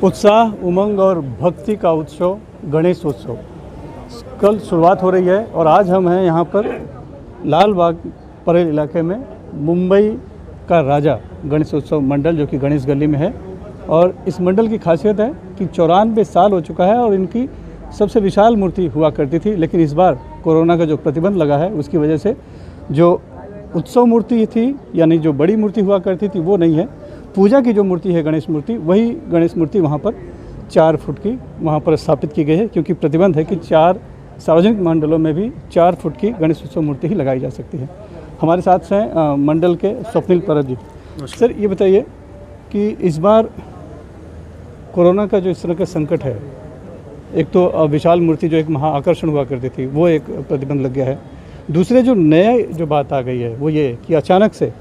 उत्साह, उमंग और भक्ति का उत्सव गणेश उत्सव कल शुरुआत हो रही है और आज हम हैं यहाँ पर लाल बाग परेल इलाके में मुंबई का राजा गणेश उत्सव मंडल जो कि गणेश गली में है। और इस मंडल की खासियत है कि 94 साल हो चुका है और इनकी सबसे विशाल मूर्ति हुआ करती थी, लेकिन इस बार कोरोना का जो प्रतिबंध लगा है उसकी वजह से जो उत्सव मूर्ति थी यानी जो बड़ी मूर्ति हुआ करती थी वो नहीं है। पूजा की जो मूर्ति है गणेश मूर्ति, वही गणेश मूर्ति वहाँ पर 4 फुट की वहाँ पर स्थापित की गई है, क्योंकि प्रतिबंध है कि 4 सार्वजनिक मंडलों में भी 4 फुट की गणेश उत्सव मूर्ति ही लगाई जा सकती है। हमारे साथ हैं मंडल के स्वप्निल परब जी। सर ये बताइए कि इस बार कोरोना का जो इस तरह का संकट है, एक तो विशाल मूर्ति जो एक महाआकर्षण हुआ करती थी वो एक प्रतिबंध लग गया है, दूसरे जो नया जो बात आ गई है वो ये कि अचानक से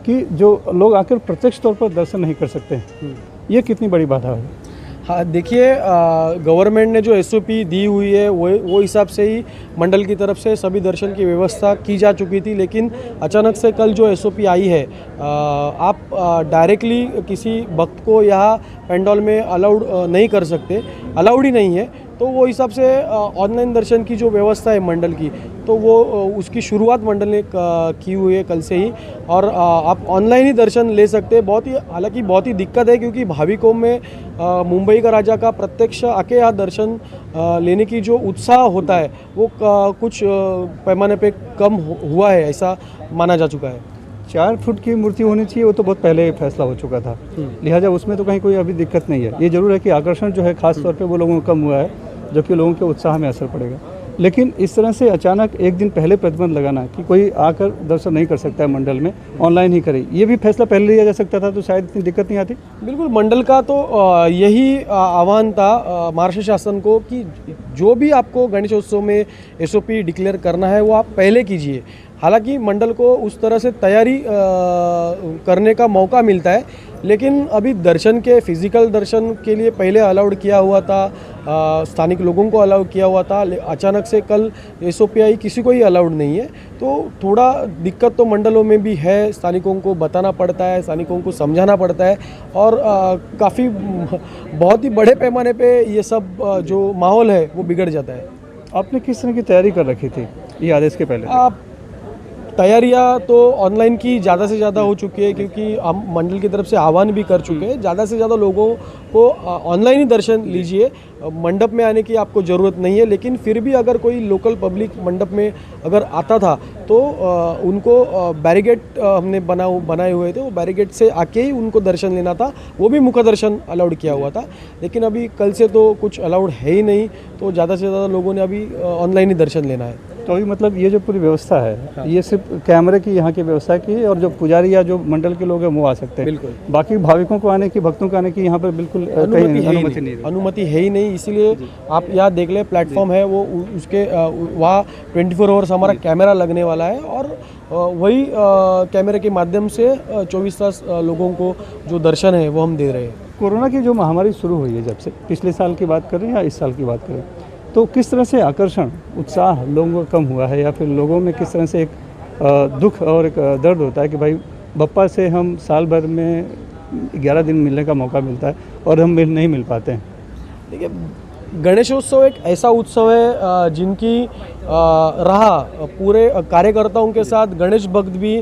कि जो लोग आकर प्रत्यक्ष तौर पर दर्शन नहीं कर सकते हैं, ये कितनी बड़ी बाधा है? हाँ देखिए, गवर्नमेंट ने जो एसओपी दी हुई है वो हिसाब से ही मंडल की तरफ से सभी दर्शन की व्यवस्था की जा चुकी थी, लेकिन अचानक से कल जो एसओपी आई है, आप डायरेक्टली किसी भक्त को यहाँ पेंडॉल में अलाउड नहीं कर सकते, अलाउड ही नहीं है। तो वो हिसाब से ऑनलाइन दर्शन की जो व्यवस्था है मंडल की, तो वो उसकी शुरुआत मंडल ने की हुई है कल से ही, और आप ऑनलाइन ही दर्शन ले सकते हैं। हालांकि बहुत ही दिक्कत है, क्योंकि भाविकों में मुंबई का राजा का प्रत्यक्ष आके यहाँ दर्शन लेने की जो उत्साह होता है वो कुछ पैमाने पे कम हुआ है, ऐसा माना जा चुका है। 4 फुट की मूर्ति होनी चाहिए, वो तो बहुत पहले ही फैसला हो चुका था, लिहाजा उसमें तो कहीं कोई अभी दिक्कत नहीं है। ये जरूर है कि आकर्षण जो है खास तौर पे वो लोगों को कम हुआ है, जो कि लोगों के उत्साह में असर पड़ेगा। लेकिन इस तरह से अचानक एक दिन पहले प्रतिबंध लगाना कि कोई आकर दर्शन नहीं कर सकता है मंडल में, ऑनलाइन ही करे, ये भी फैसला पहले लिया जा सकता था तो शायद इतनी दिक्कत नहीं आती। बिल्कुल, मंडल का तो यही आह्वान था महाराष्ट्र शासन को कि जो भी आपको गणेशोत्सव में एसओपी डिक्लेयर करना है वो आप पहले कीजिए। हालांकि मंडल को उस तरह से तैयारी करने का मौका मिलता है, लेकिन अभी दर्शन के फिजिकल दर्शन के लिए पहले अलाउड किया हुआ था, स्थानिक लोगों को अलाउड किया हुआ था, अचानक से कल एसओपी आई, किसी को ही अलाउड नहीं है। तो थोड़ा दिक्कत तो मंडलों में भी है, स्थानिकों को बताना पड़ता है, स्थानिकों को समझाना पड़ता है, और काफ़ी बहुत ही बड़े पैमाने पे ये सब जो माहौल है वो बिगड़ जाता है। आपने किस तरह की तैयारी कर रखी थी ये आदेश के पहले? तैयारियां तो ऑनलाइन की ज़्यादा से ज़्यादा हो चुकी है, क्योंकि हम मंडल की तरफ से आह्वान भी कर चुके हैं, ज़्यादा से ज़्यादा लोगों को ऑनलाइन ही दर्शन लीजिए, मंडप में आने की आपको ज़रूरत नहीं है। लेकिन फिर भी अगर कोई लोकल पब्लिक मंडप में अगर आता था तो उनको बैरिकेड हमने बनाए हुए थे, वो बैरिकेड से आके ही उनको दर्शन लेना था, वो भी मुख दर्शन अलाउड किया हुआ था। लेकिन अभी कल से तो कुछ अलाउड है ही नहीं, तो ज़्यादा से ज़्यादा लोगों ने अभी ऑनलाइन ही दर्शन लेना है। तो अभी मतलब ये जो पूरी व्यवस्था है ये सिर्फ कैमरे की यहाँ की व्यवस्था की है, और जो पुजारी या जो मंडल के लोग हैं वो आ सकते हैं, बिल्कुल। बाकी भाविकों को आने की, भक्तों को आने की यहाँ पर बिल्कुल अनुमति है ही नहीं। इसीलिए आप यहाँ देख लें, प्लेटफॉर्म है वो, उसके वहाँ 24 आवर्स हमारा कैमरा लगने वाला है, और वही कैमरे के माध्यम से 24 तास लोगों को जो दर्शन है वो हम दे रहे हैं। कोरोना की जो महामारी शुरू हुई है, जब से पिछले साल की बात करें या इस साल की बात करें, तो किस तरह से आकर्षण, उत्साह लोगों का कम हुआ है, या फिर लोगों में किस तरह से एक दुख और एक दर्द होता है कि भाई बप्पा से हम साल भर में 11 दिन मिलने का मौका मिलता है और हम नहीं मिल पाते हैं? देखिए, गणेशोत्सव एक ऐसा उत्सव है जिनकी राह पूरे कार्यकर्ताओं के साथ गणेश भक्त भी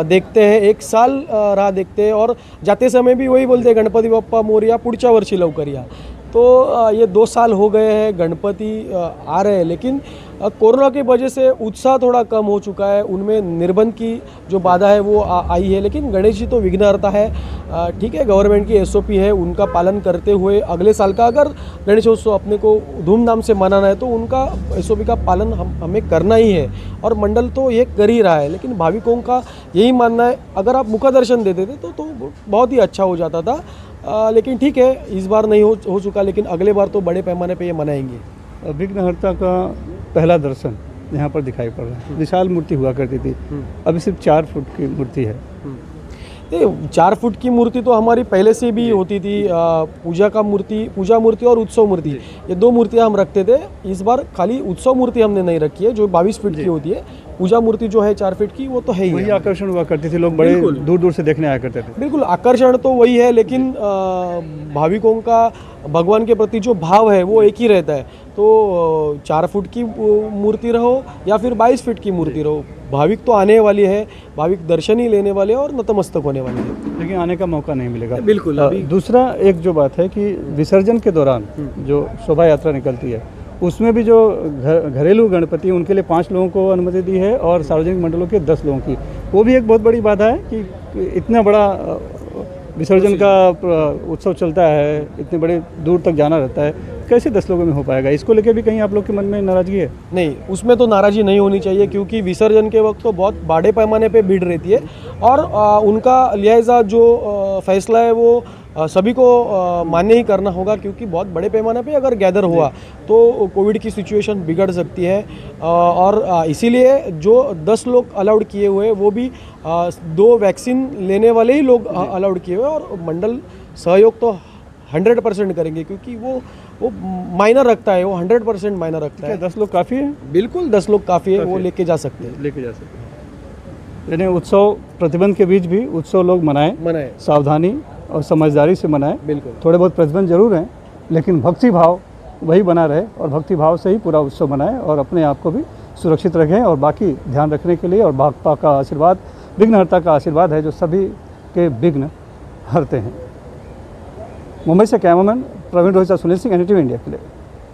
देखते हैं, 1 साल राह देखते हैं, और जाते समय भी वही बोलते हैं, गणपति बप्पा मोरया, पुढच्या वर्षी लवकर या। तो ये 2 साल हो गए हैं, गणपति आ रहे हैं, लेकिन कोरोना की वजह से उत्साह थोड़ा कम हो चुका है, उनमें निर्बंध की जो बाधा है वो आई है। लेकिन गणेश जी तो विघ्नहर्ता है, ठीक है, गवर्नमेंट की एसओपी है, उनका पालन करते हुए अगले साल का अगर गणेशोत्सव अपने को धूमधाम से मनाना है तो उनका एसओपी का पालन हमें करना ही है, और मंडल तो ये कर ही रहा है। लेकिन भाविकों का यही मानना है, अगर आप मुखा दर्शन देते थे तो बहुत ही अच्छा हो जाता था। लेकिन ठीक है, इस बार नहीं हो चुका, लेकिन अगले बार तो बड़े पैमाने पे ये मनाएंगे। विघ्नहर्ता का पहला दर्शन यहाँ पर दिखाई पड़ रहा है। विशाल मूर्ति हुआ करती थी, अभी सिर्फ 4 फुट की मूर्ति है। 4 फुट की मूर्ति तो हमारी पहले से भी होती थी। पूजा मूर्ति और उत्सव मूर्ति, ये 2 मूर्तियाँ हम रखते थे। इस बार खाली उत्सव मूर्ति हमने नहीं रखी है, जो 22 फीट की होती है, पूजा मूर्ति जो है 4 फीट की वो तो है ही वही है। आकर्षण हुआ करती थी, लोग बड़े बिल्कुल। दूर दूर से देखने आया करते थे। बिल्कुल आकर्षण तो वही है, लेकिन भाविकों का भगवान के प्रति जो भाव है वो एक ही रहता है। तो 4 फुट की मूर्ति रहो या फिर 22 फीट की मूर्ति रहो, भाविक तो आने वाली है, भाविक दर्शन ही लेने वाले हैं और नतमस्तक होने वाले हैं। लेकिन आने का मौका नहीं मिलेगा। बिल्कुल, अभी दूसरा एक जो बात है कि विसर्जन के दौरान जो शोभा यात्रा निकलती है उसमें भी जो घरेलू गणपति उनके लिए 5 लोगों को अनुमति दी है और सार्वजनिक मंडलों के 10 लोगों की, वो भी एक बहुत बड़ी बाधा है कि इतना बड़ा विसर्जन का उत्सव चलता है, इतने बड़े दूर तक जाना रहता है, कैसे 10 लोगों में हो पाएगा? इसको लेकर भी कहीं आप लोग के मन में नाराजगी है? नहीं, उसमें तो नाराज़ी नहीं होनी चाहिए, क्योंकि विसर्जन के वक्त तो बहुत बड़े पैमाने पे भीड़ रहती है और उनका लिहाजा जो फैसला है वो सभी को मान्य ही करना होगा, क्योंकि बहुत बड़े पैमाने पे अगर गैदर हुआ तो कोविड की सिचुएशन बिगड़ सकती है। और इसीलिए जो 10 लोग अलाउड किए हुए वो भी 2 वैक्सीन लेने वाले ही लोग अलाउड किए हुए, और मंडल सहयोग तो 100% करेंगे, क्योंकि वो मायना रखता है, वो 100% मायना रखता क्या है। 10 लोग काफ़ी है? बिल्कुल 10 लोग काफ़ी है, वो लेके जा सकते हैं। लेके जा सकते हैं। यानी उत्सव प्रतिबंध के बीच भी उत्सव लोग मनाएं, मनाए, सावधानी और समझदारी से मनाएं। बिल्कुल। थोड़े बहुत प्रतिबंध जरूर हैं, लेकिन भक्ति भाव वही बना रहे और भक्ति भाव से ही पूरा उत्सव मनाएं और अपने आप को भी सुरक्षित रखें। और बाकी ध्यान रखने के लिए और भागपा का आशीर्वाद, विघ्नहर्ता का आशीर्वाद है जो सभी के विघ्न हरते हैं। मुंबई से cameraman Praveen Rohit, Sunil Singh, NDTV India के लिए।